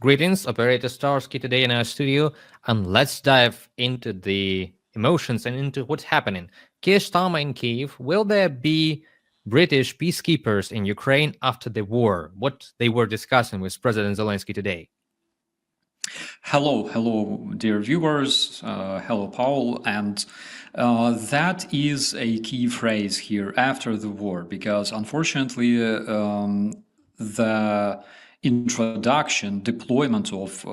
Greetings, Operator Starsky today in our studio, and let's dive into the emotions and into what's happening. Keir Starmer in Kyiv, will there be British peacekeepers in Ukraine after the war? What they were discussing with President Zelensky today. Hello, dear viewers. Hello, Paul. And that is a key phrase here, after the war, because unfortunately, the introduction, deployment of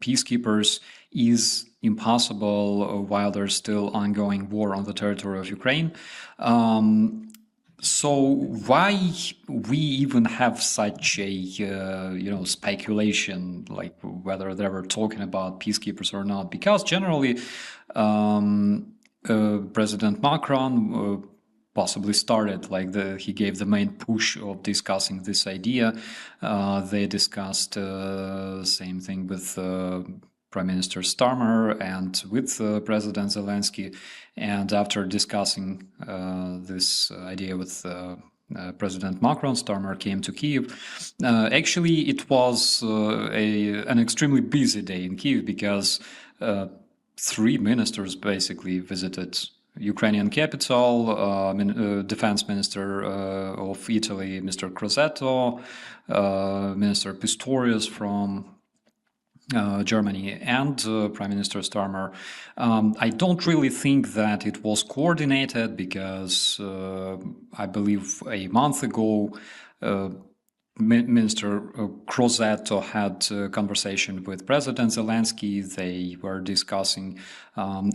peacekeepers is impossible while there's still ongoing war on the territory of Ukraine. So why we even have such a speculation, like whether they were talking about peacekeepers or not? Because generally, President Macron possibly started, he gave the main push of discussing this idea. They discussed same thing with Prime Minister Starmer and with President Zelensky. And after discussing this idea with President Macron, Starmer came to Kyiv. Actually, it was an extremely busy day in Kyiv because three ministers basically visited Ukrainian capital, Defense Minister of Italy, Mr. Crosetto, Minister Pistorius from Germany, and Prime Minister Starmer. I don't really think that it was coordinated because I believe a month ago Minister Crosetto had a conversation with President Zelensky. They were discussing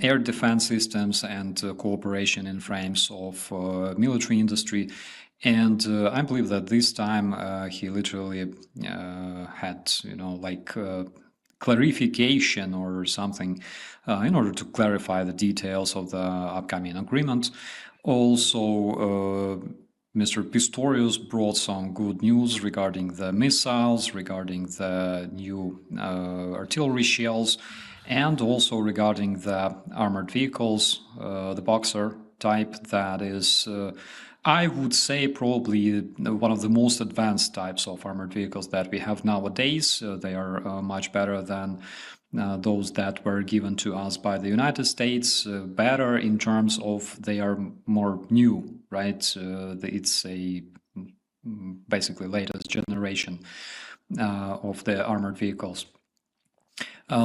air defense systems and cooperation in frames of military industry. And I believe that this time he literally had, clarification or something in order to clarify the details of the upcoming agreement. Also, Mr. Pistorius brought some good news regarding the missiles, regarding the new artillery shells, and also regarding the armored vehicles, the Boxer type that is I would say probably one of the most advanced types of armored vehicles that we have nowadays. They are much better than those that were given to us by the United States, better in terms of they are more new, right? It's a basically latest generation of the armored vehicles.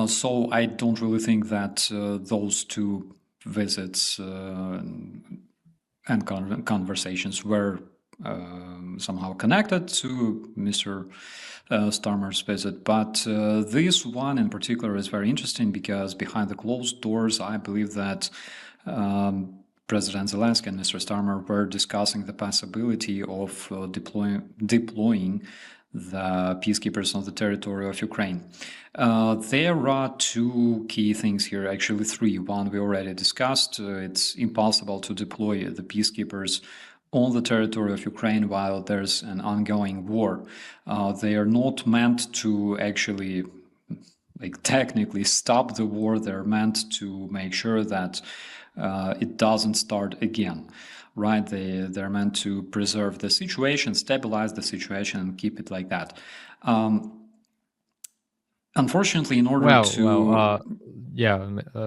So I don't really think that those two visits and conversations were somehow connected to Mr. Starmer's visit. But this one in particular is very interesting because behind the closed doors, I believe that President Zelensky and Mr. Starmer were discussing the possibility of deploying the peacekeepers on the territory of Ukraine. There are two key things here, actually three. One we already discussed. It's impossible to deploy the peacekeepers on the territory of Ukraine while there's an ongoing war. They are not meant to actually, technically stop the war. They're meant to make sure that it doesn't start again. Right, they're meant to preserve the situation, stabilize the situation, and keep it like that. Unfortunately, in order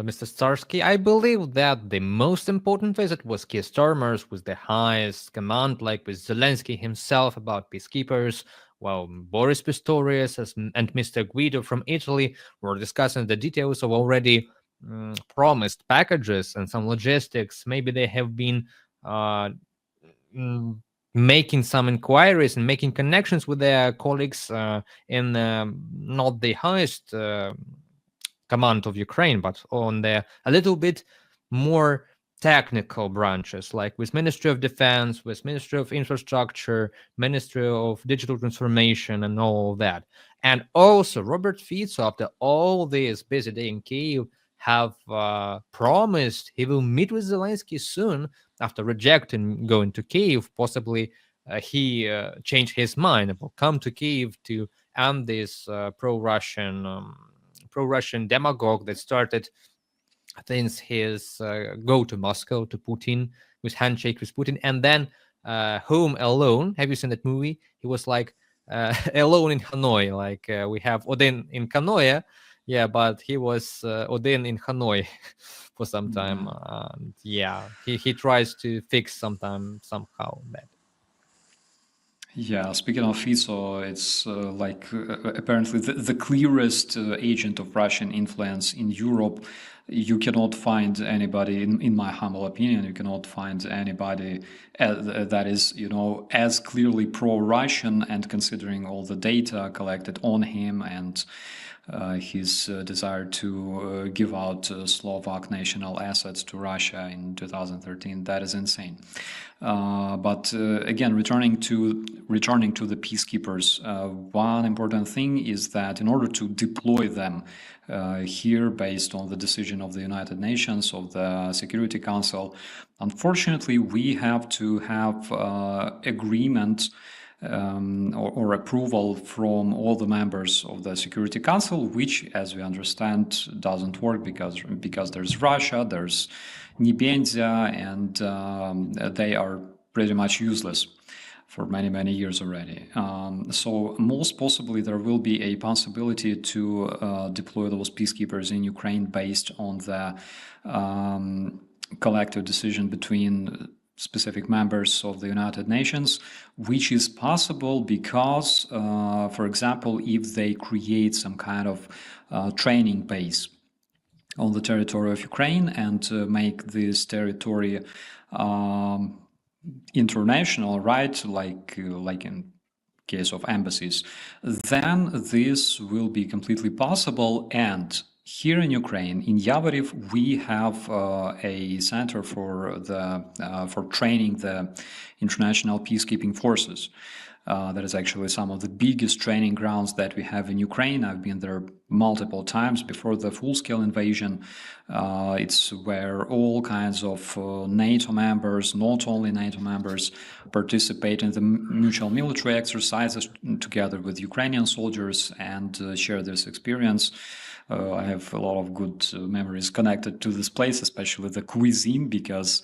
Mr. Starsky, I believe that the most important visit was Keir Starmer's, with the highest command, like with Zelensky himself about peacekeepers, while Boris Pistorius and Mr. Guido from Italy were discussing the details of already promised packages and some logistics. Maybe they have been making some inquiries and making connections with their colleagues in not the highest command of Ukraine, but on the a little bit more technical branches, like with Ministry of Defense, with Ministry of Infrastructure, Ministry of Digital Transformation, and all of that. And also, Robert Fico, after all this busy day in Kyiv, have promised he will meet with Zelensky soon after rejecting going to Kyiv. Possibly he changed his mind and will come to Kyiv to end this pro-Russian demagogue that started since his go to Moscow to Putin, with handshake with Putin, and then Home Alone. Have you seen that movie? He was like, alone in Hanoi. Like we have Odin in Kanoya, yeah, but he was Odin in Hanoi for some time. And yeah, he tries to fix somehow that. Yeah, speaking of Fico, it's apparently the clearest agent of Russian influence in Europe. You cannot find anybody, in my humble opinion, you cannot find anybody that is, as clearly pro-Russian, and considering all the data collected on him and his desire to give out Slovak national assets to Russia in 2013. That is insane. But again, returning to the peacekeepers, one important thing is that in order to deploy them here, based on the decision of the United Nations, of the Security Council, unfortunately, we have to have agreement or approval from all the members of the Security Council, which, as we understand, doesn't work because there's Russia, there's Nebenzia, and they are pretty much useless for many, many years already. So most possibly there will be a possibility to deploy those peacekeepers in Ukraine based on the collective decision between specific members of the United Nations, which is possible because, for example, if they create some kind of training base on the territory of Ukraine and make this territory international, right? Like in case of embassies, then this will be completely possible. And here in Ukraine, in Yavoriv, we have a center for training the international peacekeeping forces. That is actually some of the biggest training grounds that we have in Ukraine. I've been there multiple times before the full-scale invasion. It's where all kinds of NATO members, not only NATO members, participate in the mutual military exercises together with Ukrainian soldiers and share this experience. I have a lot of good memories connected to this place, especially the cuisine, because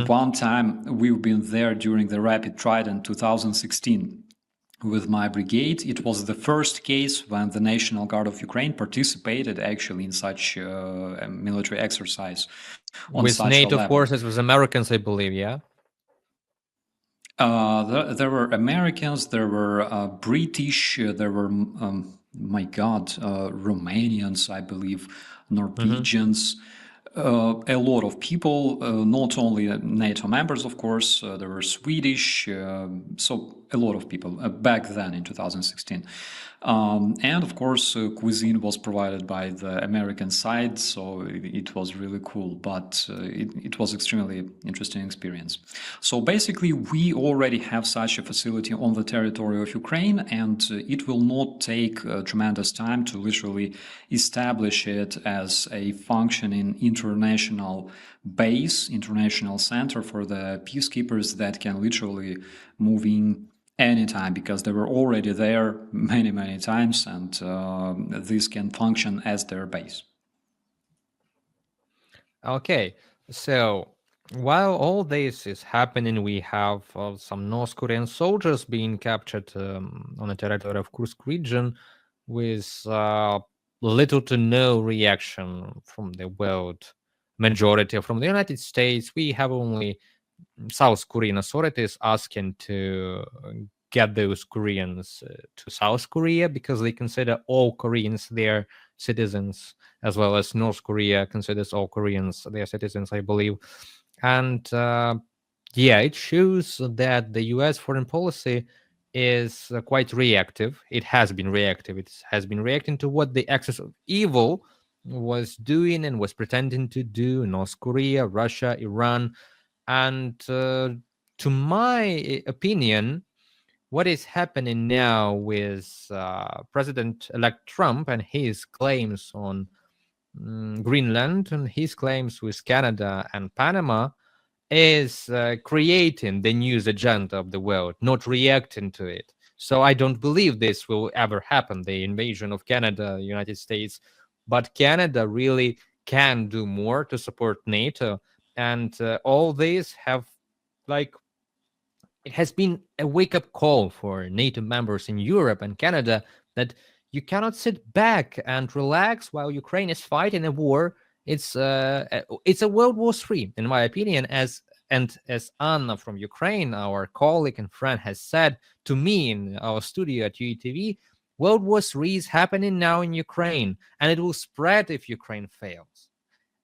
one time we've been there during the Rapid Trident 2016 with my brigade. It was the first case when the National Guard of Ukraine participated actually in such a military exercise on With such NATO a level. forces, with Americans, I believe, yeah? There were Americans, there were British, there were, Romanians, I believe, Norwegians, a lot of people, not only NATO members, of course, there were Swedish, so a lot of people back then in 2016. And of course, cuisine was provided by the American side, so it was really cool, but it was extremely interesting experience. So basically, we already have such a facility on the territory of Ukraine, and it will not take tremendous time to literally establish it as a functioning international base, international center for the peacekeepers that can literally move in anytime, because they were already there many, many times, and this can function as their base. Okay, so while all this is happening, we have some North Korean soldiers being captured on the territory of Kursk region with little to no reaction from the world majority. From the United States, we have only South Korean authorities asking to get those Koreans to South Korea because they consider all Koreans their citizens, as well as North Korea considers all Koreans their citizens, I believe. And yeah, it shows that the US foreign policy is quite reactive. It has been reactive. It has been reacting to what the axis of evil was doing and was pretending to do: North Korea, Russia, Iran. And to my opinion, what is happening now with President-elect Trump and his claims on Greenland and his claims with Canada and Panama is creating the news agenda of the world, not reacting to it. So I don't believe this will ever happen, the invasion of Canada, United States. But Canada really can do more to support NATO. And all these have like it has been a wake-up call for NATO members in Europe and Canada that you cannot sit back and relax while Ukraine is fighting a war. It's a World War III, in my opinion, as Anna from Ukraine, our colleague and friend, has said to me in our studio at UATV, World War III is happening now in Ukraine, and it will spread if Ukraine fails.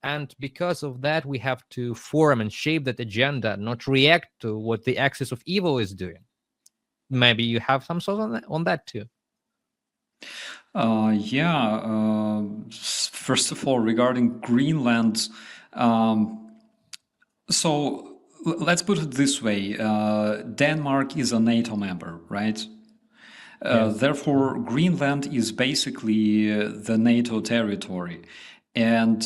And because of that, we have to form and shape that agenda, not react to what the axis of evil is doing. Maybe you have some thoughts on that too. First of all, regarding Greenland, so let's put it this way. Denmark is a NATO member, right? Yes. Therefore, Greenland is basically the NATO territory. And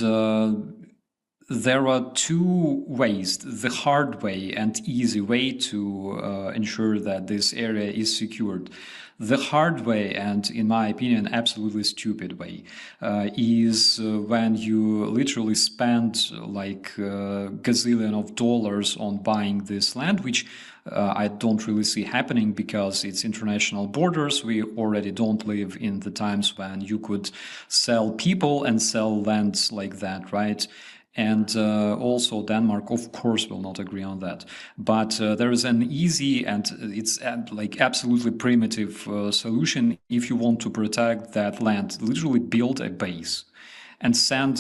there are two ways, the hard way and easy way to ensure that this area is secured. The hard way, and in my opinion, absolutely stupid way, is when you literally spend like gazillion of dollars on buying this land, which I don't really see happening because it's international borders. We already don't live in the times when you could sell people and sell lands like that, right? And also Denmark, of course, will not agree on that. But there is an easy and it's like absolutely primitive solution if you want to protect that land. Literally build a base and send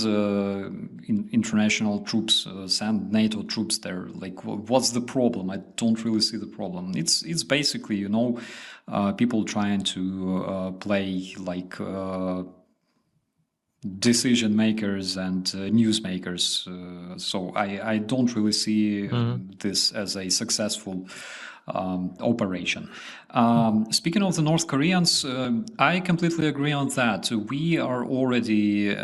international troops, send NATO troops there. Like, what's the problem? I don't really see the problem. It's basically, you know, people trying to play like decision makers and newsmakers. So I don't really see this as a successful operation. Speaking of the North Koreans, I completely agree on that. We are already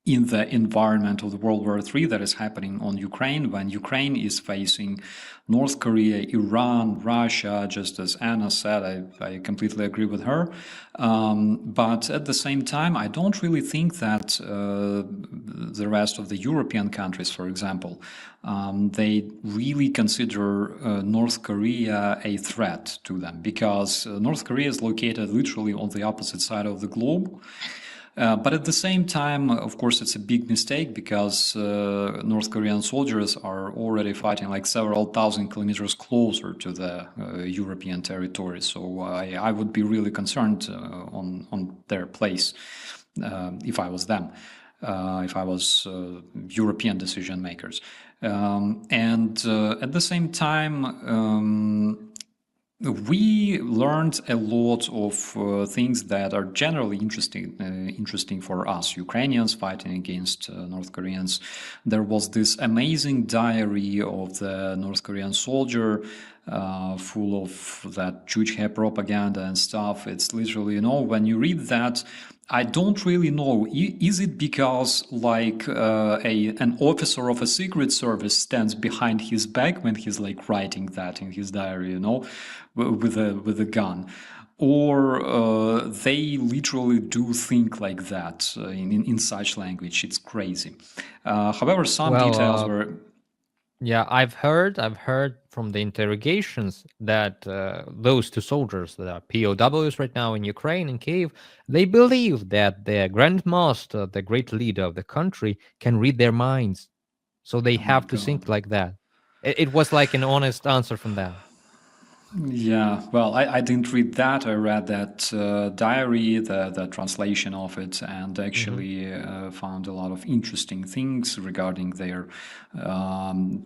in the environment of the World War III that is happening on Ukraine, when Ukraine is facing North Korea, Iran, Russia, just as Anna said, I completely agree with her. But at the same time, I don't really think that the rest of the European countries, for example, they really consider North Korea a threat to them, because North Korea is located literally on the opposite side of the globe. But at the same time, of course, it's a big mistake because North Korean soldiers are already fighting like several thousand kilometers closer to the European territory. So I would be really concerned on their place if I was them, if I was European decision makers. And at the same time, we learned a lot of things that are generally interesting for us Ukrainians fighting against North Koreans. There was this amazing diary of the North Korean soldier, full of that Chujhe propaganda and stuff. It's literally, you know, when you read that, I don't really know. Is it because like an officer of a secret service stands behind his back when he's like writing that in his diary, you know, with a gun, or they literally do think like that in such language? It's crazy. However, some details were. Yeah, I've heard from the interrogations that those two soldiers that are POWs right now in Ukraine, in Kyiv, they believe that their grandmaster, the great leader of the country, can read their minds. So they have to think like that. It was like an honest answer from them. Yeah, well, I didn't read that. I read that diary, the translation of it, and actually found a lot of interesting things regarding their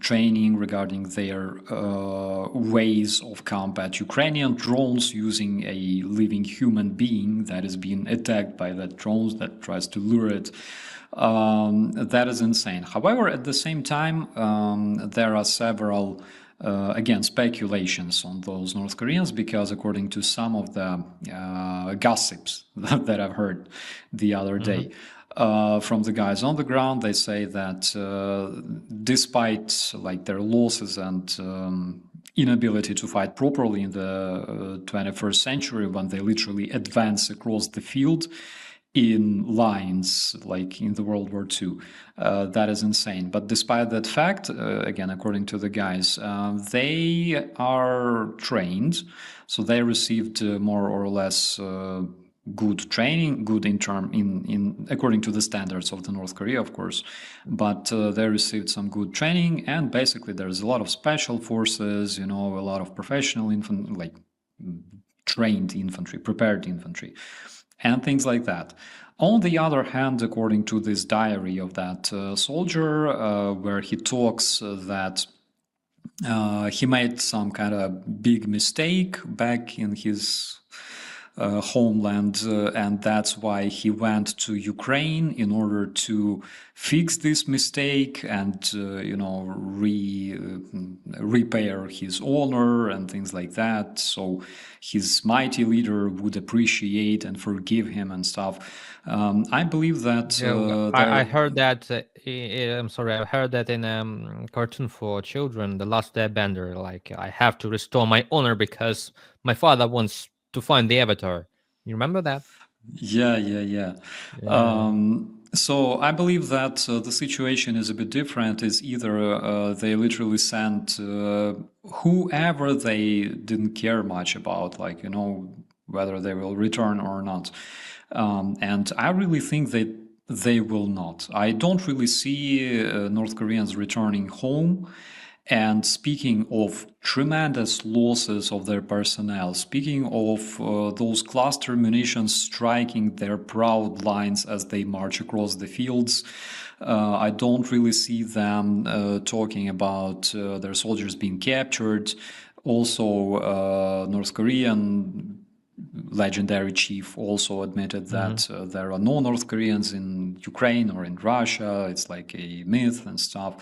training, regarding their ways of combat. Ukrainian drones using a living human being that is being attacked by that drones that tries to lure it. That is insane. However, at the same time, there are several again, speculations on those North Koreans, because according to some of the gossips that I've heard the other day from the guys on the ground, they say that despite like their losses and inability to fight properly in the 21st century, when they literally advance across the field, in lines like in the World War II. That is insane. But despite that fact, again, according to the guys, they are trained, so they received more or less good training, good in according to the standards of the North Korea, of course. But they received some good training, and basically there's a lot of special forces, a lot of professional like trained infantry, prepared infantry, and things like that. On the other hand, according to this diary of that soldier, where he talks that he made some kind of big mistake back in his homeland, and that's why he went to Ukraine in order to fix this mistake and repair his honor and things like that. So his mighty leader would appreciate and forgive him and stuff. I believe that I heard that. I'm sorry, I heard that in cartoon for children, The Last Airbender. Like, I have to restore my honor because my father wants to find the Avatar. You remember that? Yeah. Yeah. So I believe that the situation is a bit different. Is either they literally sent whoever they didn't care much about, like, whether they will return or not. And I really think that they will not. I don't really see North Koreans returning home. And speaking of tremendous losses of their personnel, speaking of those cluster munitions striking their proud lines as they march across the fields, I don't really see them talking about their soldiers being captured. Also, North Korean legendary chief also admitted that there are no North Koreans in Ukraine or in Russia. It's like a myth and stuff.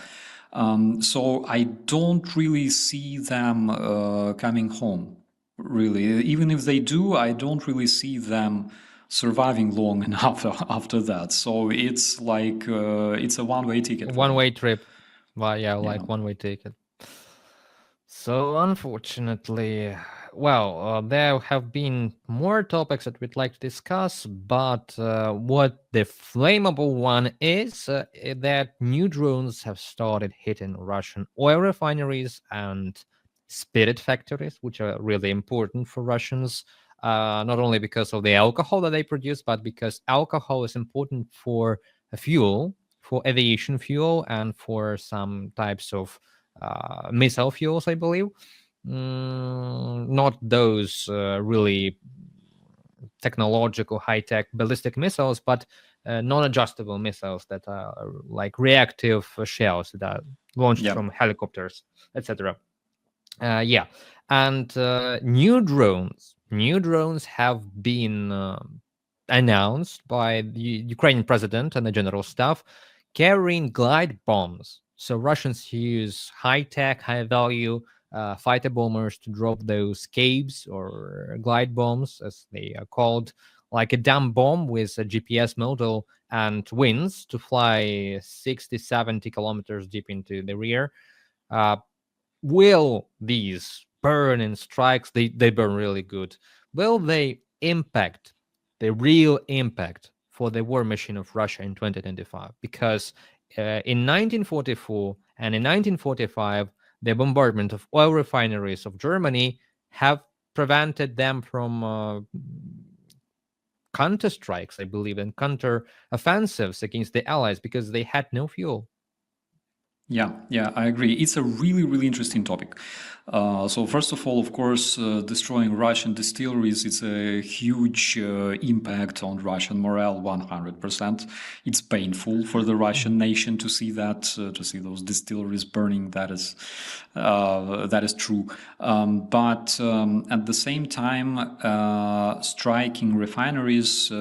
So I don't really see them coming home, really. Even if they do, I don't really see them surviving long enough after that. So it's like it's a one-way ticket. One-way trip. Well, yeah, like Yeah. one-way ticket. So unfortunately, well, there have been more topics that we'd like to discuss, but what the flammable one is that new drones have started hitting Russian oil refineries and spirit factories, which are really important for Russians, not only because of the alcohol that they produce, but because alcohol is important for fuel, for aviation fuel, and for some types of missile fuels, I believe. Not those really technological high-tech ballistic missiles, but non-adjustable missiles that are like reactive shells that are launched from helicopters, etc. Yeah, and new drones have been announced by the Ukrainian president and the general staff, carrying glide bombs. So Russians use high-tech, high-value fighter bombers to drop those caves or glide bombs, as they are called, like a dumb bomb with a GPS module and wings to fly 60, 70 kilometers deep into the rear. Will these burning strikes, they burn really good, will they impact the real impact for the war machine of Russia in 2025? Because in 1944 and in 1945, the bombardment of oil refineries of Germany have prevented them from counter strikes, I believe, and counter offensives against the Allies because they had no fuel. Yeah, I agree. It's a really, really interesting topic. So first of all, of course, destroying Russian distilleries, it's a huge impact on Russian morale, 100%. It's painful for the Russian nation to see that, to see those distilleries burning. That is true. But at the same time, striking refineries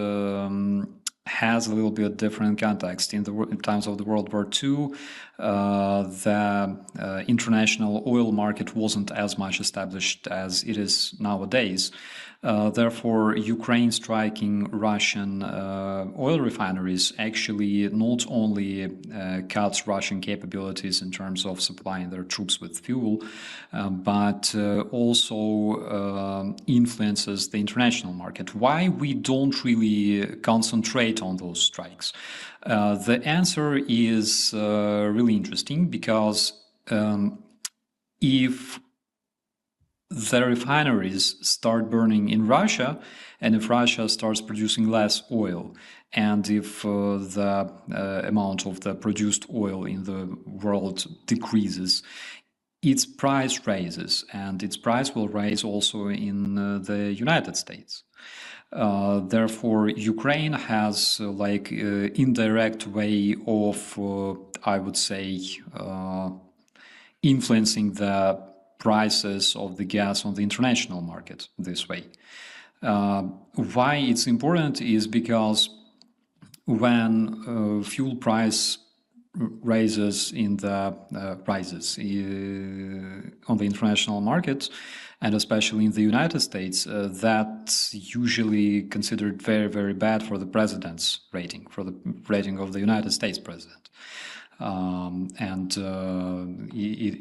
has a little bit different context. In times of the World War II, the international oil market wasn't as much established as it is nowadays. Therefore, Ukraine striking Russian oil refineries actually not only cuts Russian capabilities in terms of supplying their troops with fuel, but also influences the international market. Why we don't really concentrate on those strikes? The answer is really interesting because if the refineries start burning in Russia, and if Russia starts producing less oil, and if the amount of the produced oil in the world decreases, its price raises, and its price will raise also in the United States. Therefore, Ukraine has like indirect way of, I would say, influencing the prices of the gas on the international market this way. Why it's important is because when fuel price rises on the international market, and especially in the United States, that's usually considered very, very bad for the president's rating, for the rating of the United States president.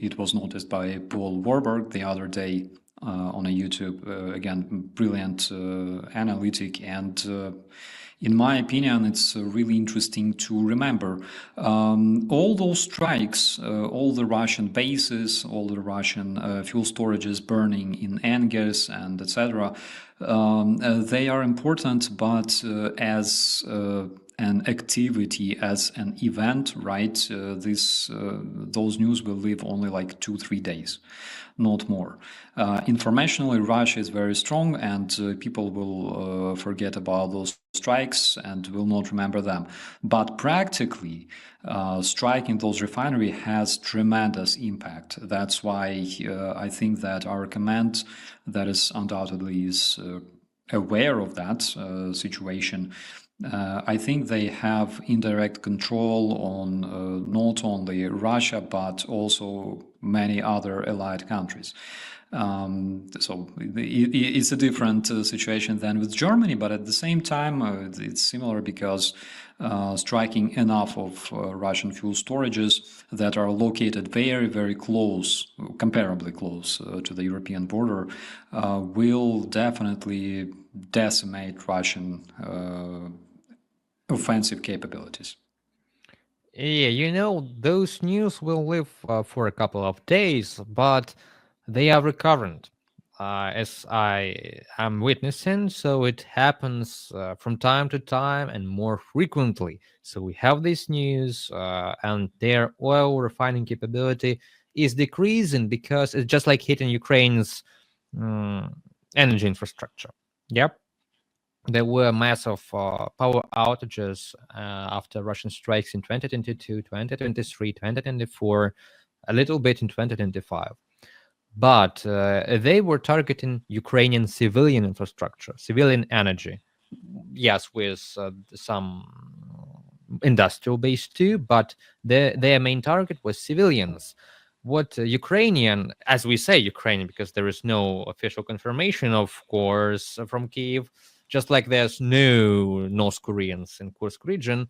It was noticed by Paul Warburg the other day on a YouTube. Again, brilliant analytic, and in my opinion, it's really interesting to remember all those strikes, all the Russian bases, all the Russian fuel storages burning in Engels and etc. They are important, but as an activity, as an event, right? Those news will live only like 2-3 days, not more. Informationally, Russia is very strong, and people will forget about those strikes and will not remember them. But practically, striking those refineries has tremendous impact. That's why I think that our command, that is undoubtedly is aware of that situation, I think they have indirect control on not only Russia, but also many other allied countries. So it's a different situation than with Germany, but at the same time, it's similar because striking enough of Russian fuel storages that are located very, very close, comparably close to the European border, will definitely decimate Russian offensive capabilities. Yeah, those news will live for a couple of days, but they are recurrent, as I am witnessing. So it happens from time to time and more frequently. So we have this news, and their oil refining capability is decreasing because it's just like hitting Ukraine's energy infrastructure. Yep. There were massive power outages after Russian strikes in 2022, 2023, 2024, a little bit in 2025. But they were targeting Ukrainian civilian infrastructure, civilian energy. Yes, with some industrial base too, but their main target was civilians. What Ukrainian, as we say Ukrainian, because there is no official confirmation, of course, from Kyiv, just like there's no North Koreans in Kursk region.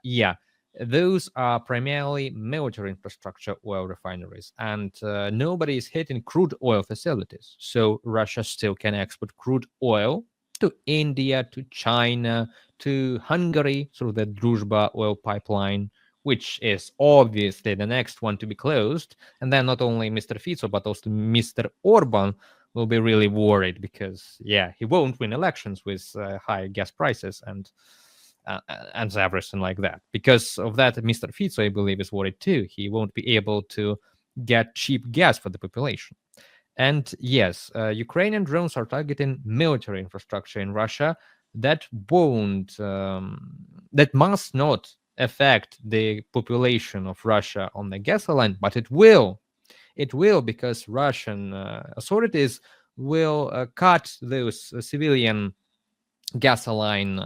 Yeah, those are primarily military infrastructure oil refineries, and nobody is hitting crude oil facilities. So Russia still can export crude oil to India, to China, to Hungary through the Druzhba oil pipeline, which is obviously the next one to be closed. And then not only Mr. Fico, but also Mr. Orban will be really worried because, yeah, he won't win elections with high gas prices and everything like that. Because of that, Mr. Fico, I believe, is worried too. He won't be able to get cheap gas for the population. And yes, Ukrainian drones are targeting military infrastructure in Russia that that must not affect the population of Russia on the gas line, but it will. It will, because Russian authorities will cut those civilian gasoline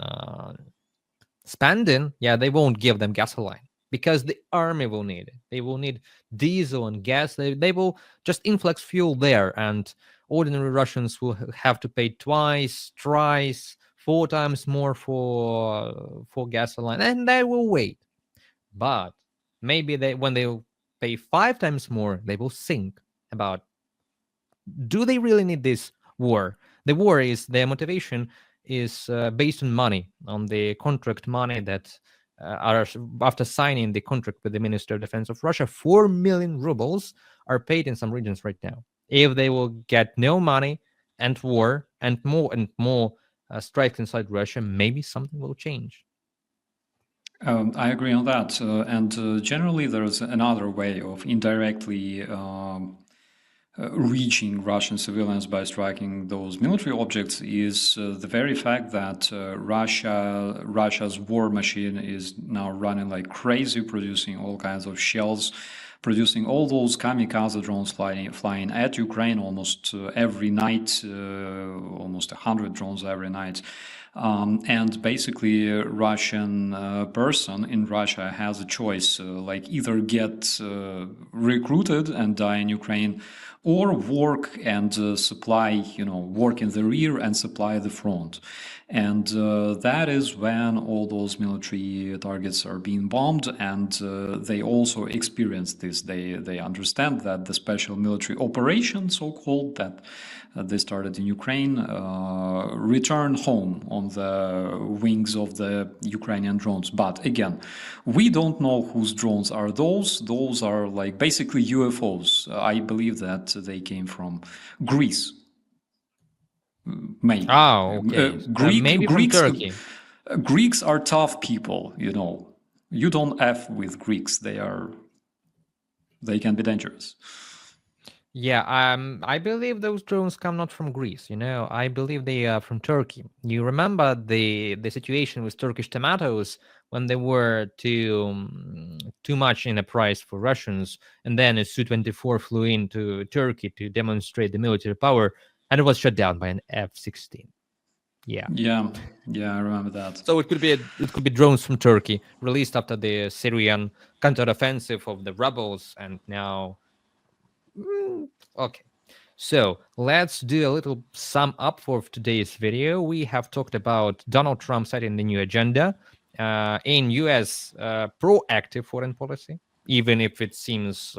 spending, yeah, they won't give them gasoline because the army will need it. They will need diesel and gas. They will just influx fuel there, and ordinary Russians will have to pay twice, thrice, 4 times more for gasoline, and they will wait. But maybe when they pay 5 times more, they will think about, do they really need this war? The war is their motivation is based on money, on the contract money that are after signing the contract with the Minister of Defense of Russia. 4 million rubles are paid in some regions right now. If they will get no money and war and more strikes inside Russia, maybe something will change. I agree on that. And generally, there's another way of indirectly reaching Russian civilians by striking those military objects is the very fact that Russia's war machine is now running like crazy, producing all kinds of shells, producing all those kamikaze drones flying at Ukraine almost every night, almost 100 drones every night. And basically, a Russian person in Russia has a choice, like either get recruited and die in Ukraine, or work and supply, work in the rear and supply the front. And that is when all those military targets are being bombed, and they also experience this. They understand that the special military operation, so-called, that they started in Ukraine, return home on the wings of the Ukrainian drones. But again, we don't know whose drones are those. Those are like basically UFOs. I believe that they came from Greece. Maybe. Oh, okay. Maybe from Turkey. Greeks are tough people, You don't F with Greeks. They can be dangerous. Yeah, I believe those drones come not from Greece. I believe they are from Turkey. You remember the situation with Turkish tomatoes when they were too much in a price for Russians, and then a Su-24 flew into Turkey to demonstrate the military power, and it was shot down by an F-16. Yeah, I remember that. So it could be drones from Turkey released after the Syrian counteroffensive of the rebels, and now. Okay, so let's do a little sum up for today's video. We have talked about Donald Trump setting the new agenda in U.S. Proactive foreign policy. Even if it seems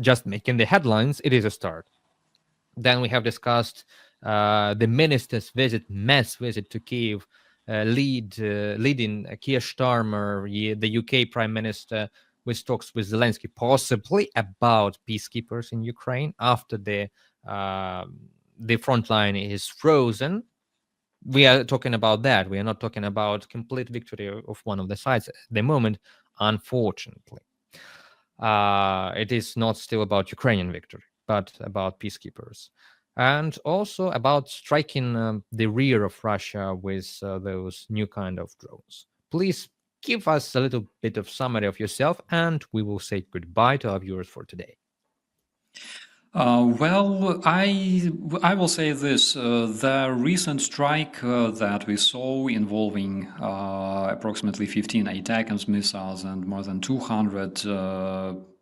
just making the headlines, it is a start. Then we have discussed the minister's mass visit to Kyiv, leading Keir Starmer, the UK Prime Minister, with talks with Zelenskyy, possibly about peacekeepers in Ukraine after the front line is frozen. We are talking about that. We are not talking about complete victory of one of the sides at the moment, unfortunately. It is not still about Ukrainian victory, but about peacekeepers. And also about striking the rear of Russia with those new kind of drones. Please give us a little bit of summary of yourself, and we will say goodbye to our viewers for today. Well, I will say this. The recent strike that we saw involving approximately 15 ATACMS missiles and more than 200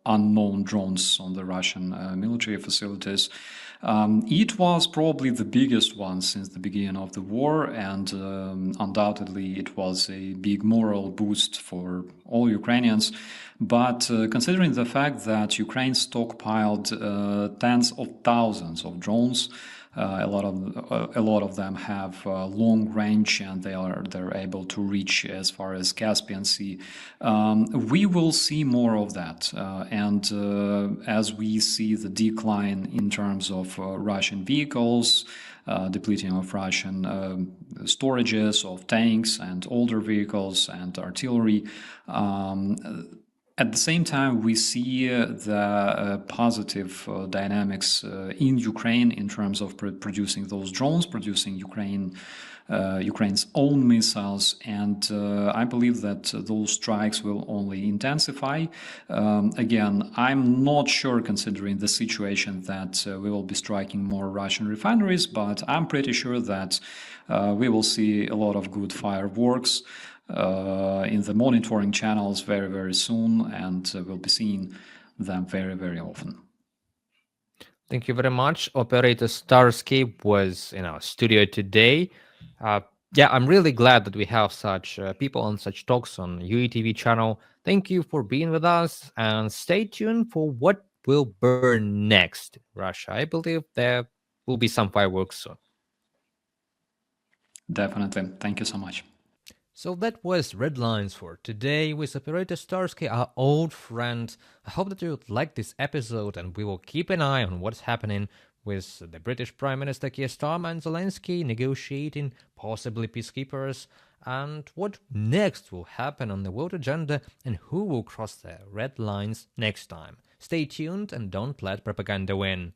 unknown drones on the Russian military facilities, it was probably the biggest one since the beginning of the war, and undoubtedly it was a big moral boost for all Ukrainians. But considering the fact that Ukraine stockpiled tens of thousands of drones, a lot of them have long range, and they're able to reach as far as Caspian Sea. We will see more of that, and as we see the decline in terms of Russian vehicles, depleting of Russian storages of tanks and older vehicles and artillery. At the same time, we see the positive dynamics in Ukraine in terms of producing those drones, producing Ukraine Ukraine's own missiles, and I believe that those strikes will only intensify. Again, I'm not sure, considering the situation, that we will be striking more Russian refineries, but I'm pretty sure that we will see a lot of good fireworks in the monitoring channels very, very soon, and we'll be seeing them very, very often. Thank you very much. Operator Starsky was in our studio today. Yeah, I'm really glad that we have such people and such talks on UATV channel. Thank you for being with us, and stay tuned for what will burn next in Russia. I believe there will be some fireworks soon. Definitely. Thank you so much. So that was Red Lines for today with Operator Starsky, our old friend. I hope that you like this episode, and we will keep an eye on what's happening with the British Prime Minister Keir Starmer and Zelenskyy negotiating possibly peacekeepers, and what next will happen on the world agenda, and who will cross the red lines next time. Stay tuned and don't let propaganda win.